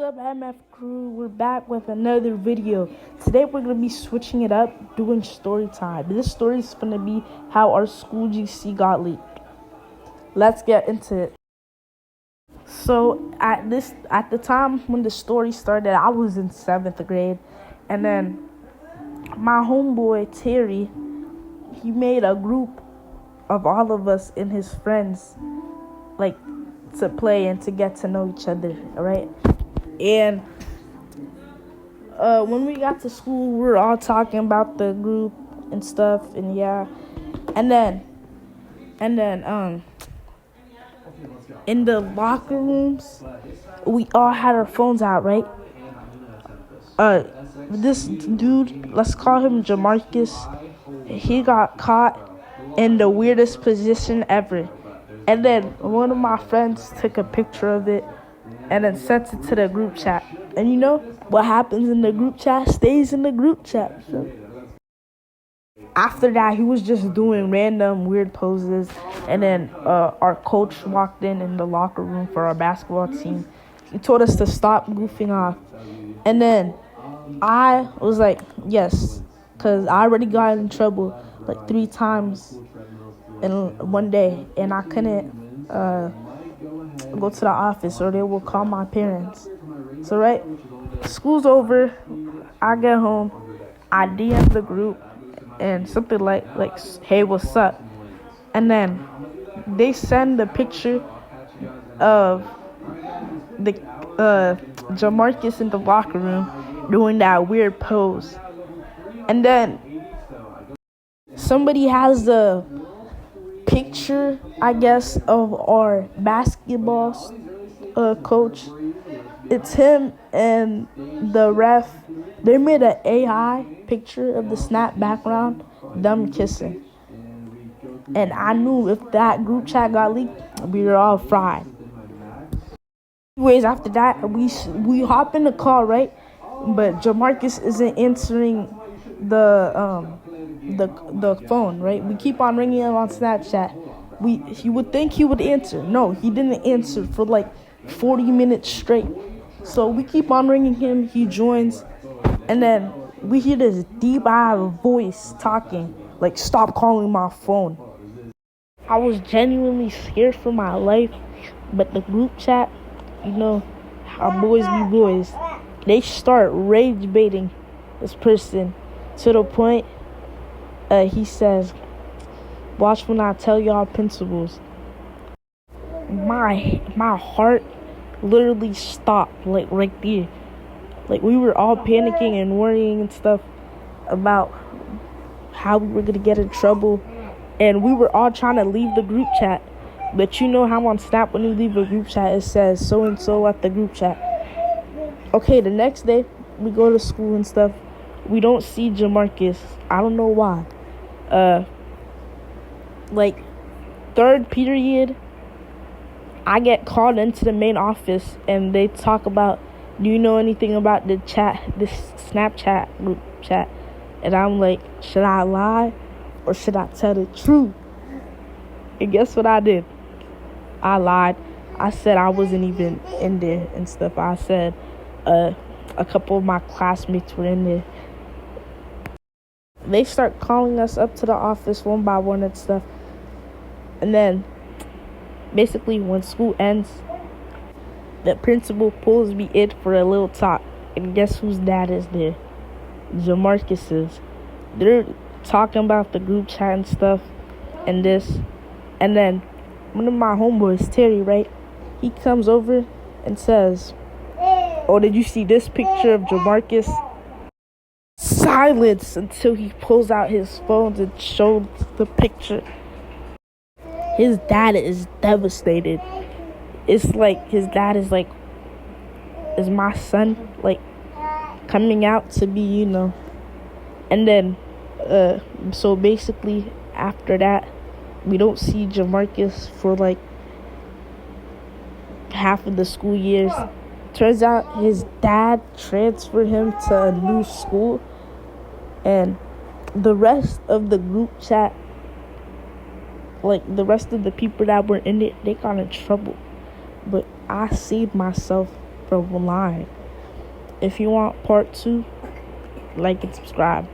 up, MF crew? We're back with another video. Today we're going to be switching it up, doing story time. This story is going to be how our school GC got leaked. Let's get into it. So at the time when the story started, I was in 7th grade, and then my homeboy Terry, he made a group of all of us and his friends, like, to play and to get to know each other, alright? And when we got to school, we were all talking about the group and stuff, and yeah. And then in the locker rooms, we all had our phones out, right? This dude, let's call him Jamarcus, he got caught in the weirdest position ever. And then one of my friends took a picture of it and then sent it to the group chat. And you know what happens in the group chat stays in the group chat. So after that, he was just doing random weird poses. And then our coach walked in the locker room for our basketball team. He told us to stop goofing off. And then I was like, yes, because I already got in trouble like 3 times in one day, and I couldn't go to the office or they will call my parents. So right, school's over, I get home, I DM the group and something like hey, what's up? And then they send the picture of the Jamarcus in the locker room doing that weird pose. And then somebody has the picture, I guess, of our basketball coach. It's him and the ref. They made an AI picture of the snap background, them kissing. And I knew if that group chat got leaked, we were all fried. Anyways, after that, we hop in the car, right? But Jamarcus isn't answering the phone, right? We keep on ringing him on Snapchat. You would think he would answer. No, he didn't answer for like 40 minutes straight. So we keep on ringing him. He joins, and then we hear this deep voice talking, like, stop calling my phone. I was genuinely scared for my life, but the group chat, you know how boys be boys, they start rage baiting this person to the point he says, watch when I tell y'all principals. My heart literally stopped, like, right there. Like, we were all panicking and worrying and stuff about how we were gonna get in trouble, and we were all trying to leave the group chat. But you know how on Snap, when you leave a group chat, it says so and so at the group chat. Okay, the next day we go to school and stuff. We don't see Jamarcus. I don't know why. Like, 3rd period, I get called into the main office and they talk about, do you know anything about the chat, this Snapchat group chat? And I'm like, should I lie or should I tell the truth? And guess what I did? I lied. I said I wasn't even in there and stuff. I said a couple of my classmates were in there. They start calling us up to the office one by one and stuff. And then, basically, when school ends, the principal pulls me in for a little talk. And guess whose dad is there? Jamarcus's. They're talking about the group chat and stuff and this. And then, one of my homeboys, Terry, right? He comes over and says, oh, did you see this picture of Jamarcus? Silence until he pulls out his phone and shows the picture. His dad is devastated. It's like his dad is like, is my son like coming out to be, you know? And then, so basically after that, we don't see Jamarcus for like half of the school years. Turns out his dad transferred him to a new school, and the rest of the group chat, like the rest of the people that were in it, they got in trouble. But I saved myself from lying. If you want part 2, like and subscribe.